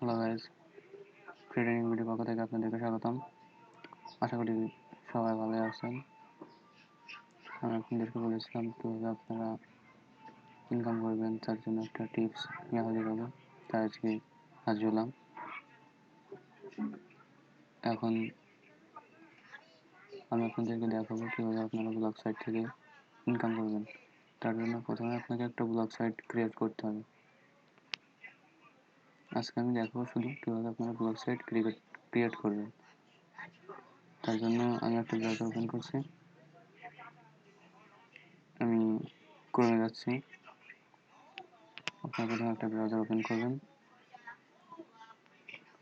Hello guys, free training video পক্ষ থেকে আপনাদেরকে স্বাগতম। আশা করি সবাই ভালো আছেন। আমি আপনাদেরকে বলেছিলাম কীভাবে আপনারা ইনকাম করবেন, তার জন্য একটা টিপস নিয়ে হাজির হলো। তাই আজকে হাজির হলাম। এখন আমি আপনাদেরকে দেখাবো কীভাবে আপনারা ব্লগ সাইট থেকে ইনকাম করবেন। তার জন্য প্রথমে আপনাকে একটা ব্লগ সাইট ক্রিয়েট করতে হবে। আজকে আমি দেখাবো শুধু কীভাবে আপনারা ব্লগ সাইট ক্রিয়েট করবেন। তার জন্য আমি একটা ব্রাউজার ওপেন করছি। আমি ক্রোমে যাচ্ছি। আপনারা প্রথমে একটা ব্রাউজার ওপেন করবেন,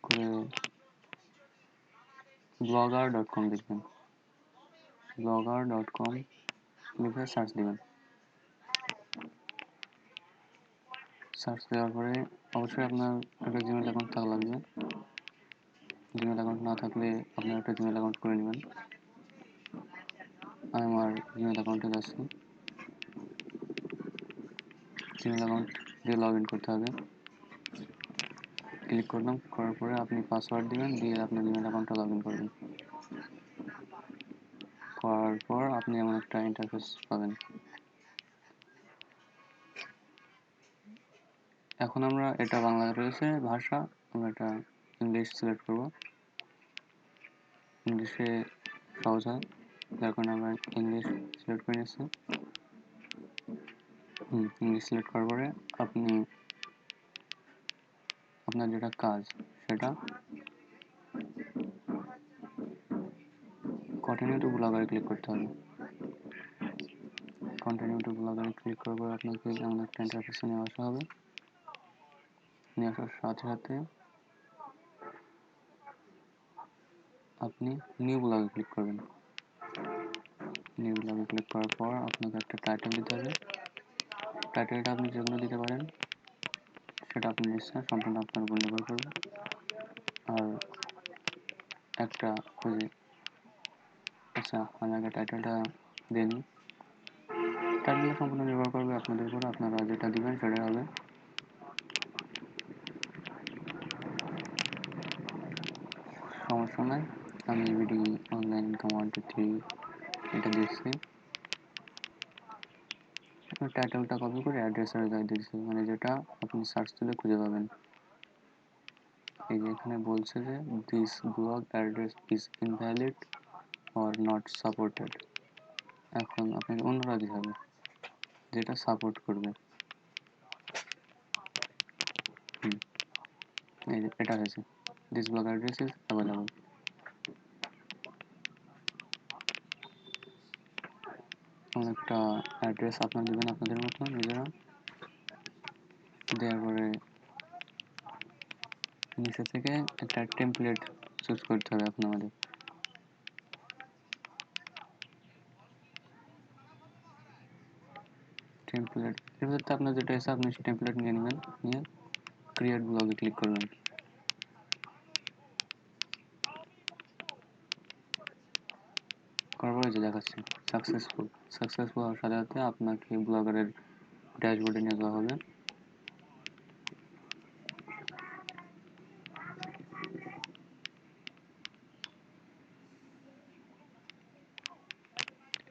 করে blogger.com লিখবেন। blogger.com লিখে সার্চ দেবেন। সার্চ দেওয়ার পরে অবশ্যই আপনার একটা জিমেল অ্যাকাউন্ট থাকা লাগবে। জিমেল অ্যাকাউন্ট না থাকলে আপনার একটা জিমেল অ্যাকাউন্ট করে নেবেন। আমি আমার জিমেল অ্যাকাউন্টে যাচ্ছি। জিমেল অ্যাকাউন্ট দিয়ে লগ ইন করতে হবে। ক্লিক করলাম, করার পরে আপনি পাসওয়ার্ড দিবেন, দিয়ে আপনার জিমেল অ্যাকাউন্টটা লগ ইন করবেন। করার পর আপনি এমন একটা ইন্টারফেস পাবেন। এখন আমরা এটা বাংলাতে রয়েছে ভাষা, আমরা এটা ইংলিশ সিলেক্ট করব। ইংলিশে সহজ হয়, যার কারণে আমরা ইংলিশ সিলেক্ট করে নিচ্ছি। ইংলিশ সিলেক্ট করার পরে আপনি আপনার যেটা কাজ সেটা কন্টিনিউ টু ব্লগারে ক্লিক করতে হবে। কন্টিনিউ টু ব্লগারে ক্লিক করার পর আপনাকে এমন একটা ইন্টারফেসে নিয়ে আসা হবে। নিয়ে আসার সাথে সাথে আপনি নিউ ব্লগে ক্লিক করবেন। নিউ ব্লগে ক্লিক করার পর আপনাকে একটা টাইটেল দিতে হবে। টাইটেলটা আপনি যে কোনো দিতে পারেন, সেটা আপনি ইচ্ছা, সম্পূর্ণ আপনার উপর নির্ভর করবে। আর একটা আচ্ছা, আমি আগে টাইটেলটা দিয়ে নিই। টাইটেলটা সম্পূর্ণ নির্ভর করবে আপনাদের উপর, আপনারা যেটা দিবেন সেটাই হবে। সমস্যা নাই, আমি বিডি অনলাইন ইনকাম 1 2 3 এটা দিচ্ছি। টাইটেলটা কপি করে অ্যাড্রেসের জায়গায় দিচ্ছি, মানে যেটা আপনি সার্চ দিলে খুঁজে পাবেন। এই যে এখানে বলছে যে this blog address is invalid or not supported. এখন আপনাকে অন্যরা দিতে হবে যেটা সাপোর্ট করবে। এই যে এটা হয়েছে, this blog address is available. একটা অ্যাড্রেস আপনার দেবেন আপনাদের মতো নিজেরা। দেওয়ার পরে নিচে থেকে একটা টেমপ্লেট চুজ করতে হবে আপনাদের। টেমপ্লেট এর ভিতরে আপনার যেটা আছে আপনি সেই টেমপ্লেট নিয়ে নেবেন, নিয়ে ক্রিয়েট ব্লগে ক্লিক করবেন। করার পরে যে দেখাচ্ছে সাকসেসফুল হওয়ার সাথে সাথে আপনাকে ব্লগারের ড্যাশবোর্ডে নিয়ে যাওয়া হবে।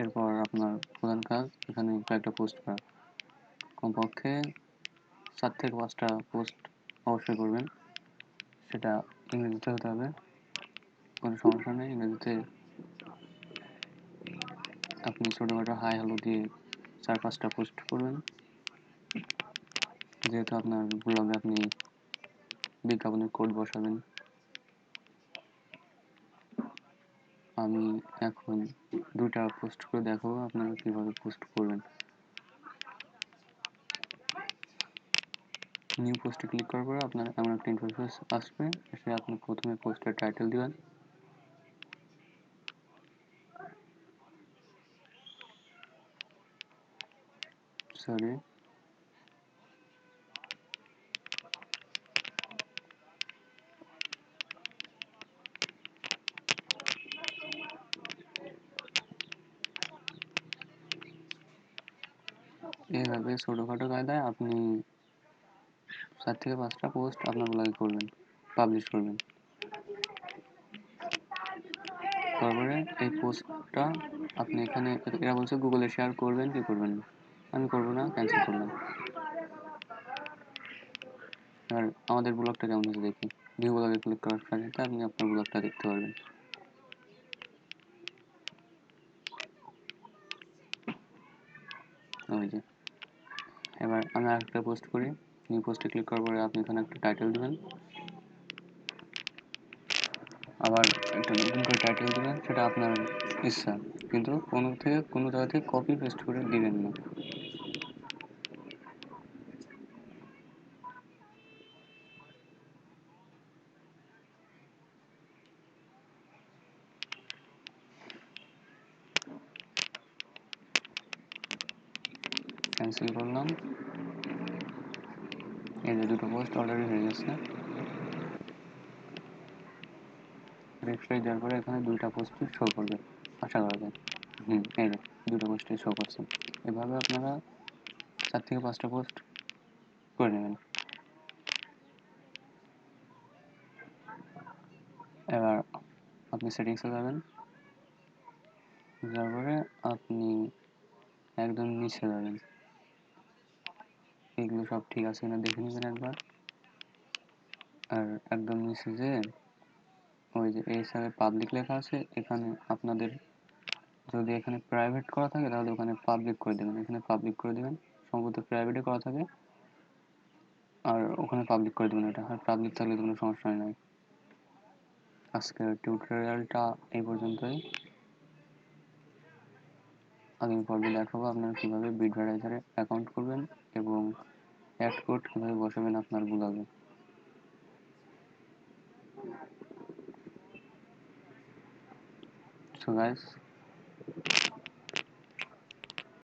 এরপর আপনার প্রধান কাজ এখানে কয়েকটা পোস্ট করা, কমপক্ষে 4 থেকে 5টা পোস্ট অবশ্যই করবেন। সেটা ইংরেজিতে হতে হবে, কোনো সমস্যা নেই। ইংরেজিতে আপনি ছোটোখাটো হাই হ্যালো দিয়ে 4-5টা পোস্ট করবেন, যেহেতু আপনার ব্লগে আপনি বিজ্ঞাপনের কোড বসাবেন। আমি এখন 2টা পোস্ট করে দেখাবো আপনারা কীভাবে পোস্ট করবেন। নিউ পোস্টে ক্লিক করার পরে আপনার এমন একটা ইন্টারফেস আসবে, এসে আপনি প্রথমে পোস্টের টাইটেল দিবেন। সরি, এইভাবে ছোটোখাটো কায়দায় আপনি 4 থেকে 5টা পোস্ট আপনার ব্লগে করবেন। পাবলিশ করবেন। তারপরে এই পোস্টটা আপনি এখানে, এরা বলছে গুগলে শেয়ার করবেন কি করবেন না, আমি করবো না, ক্যান্সেল করলাম। আর আমাদের ব্লগটা কেমন হয়েছে দেখি, ভিউ ব্লগে ক্লিক করার সাথে আপনি আপনার ব্লগটা দেখতে পারবেন। ওই যে এবার আমি আরেকটা পোস্ট করি, নিউ পোস্টে ক্লিক করার পরে আপনি এখানে একটা টাইটেল দেবেন, আবার একটা নতুন করে টাইটেল দেবেন, সেটা আপনার ইচ্ছা, কিন্তু কোনো জায়গা থেকে কপি পেস্ট করে দিবেন না। ক্যান্সেল করলাম। এই যে দুটো পোস্ট অলরেডি হয়ে গেছে। রিফ্রেশ দেওয়ার পরে এখানে দুইটা পোস্টই শো করবে, আশা করা যায়। এই যে দুটো পোস্টই শো করছে। এভাবে আপনারা 4 থেকে 5টা পোস্ট করে নেবেন। এবার আপনি সেটিংসে যাবেন, যাওয়ার পরে আপনি একদম নিচে যাবেন, এগুলো সব ঠিক আছে কিনা দেখে নেবেন একবার। আর একদম নিচে যে ওই যে এই হিসাবে পাবলিক লেখা আছে, এখানে আপনাদের যদি এখানে প্রাইভেট করা থাকে তাহলে ওখানে পাবলিক করে দেবেন, এখানে পাবলিক করে দেবেন। সম্ভবত প্রাইভেটে করা থাকে, আর ওখানে পাবলিক করে দেবেন এটা, আর পাবলিক থাকলে কোনো সমস্যা নাই। আজকের টিউটোরিয়ালটা এই পর্যন্তই। আগামী পর্বে দেখাবো আপনারা কীভাবে বিডভাইডাইজারে অ্যাকাউন্ট করবেন এবং অ্যাড কোড কীভাবে বসাবেন আপনার ব্লগে। So guys,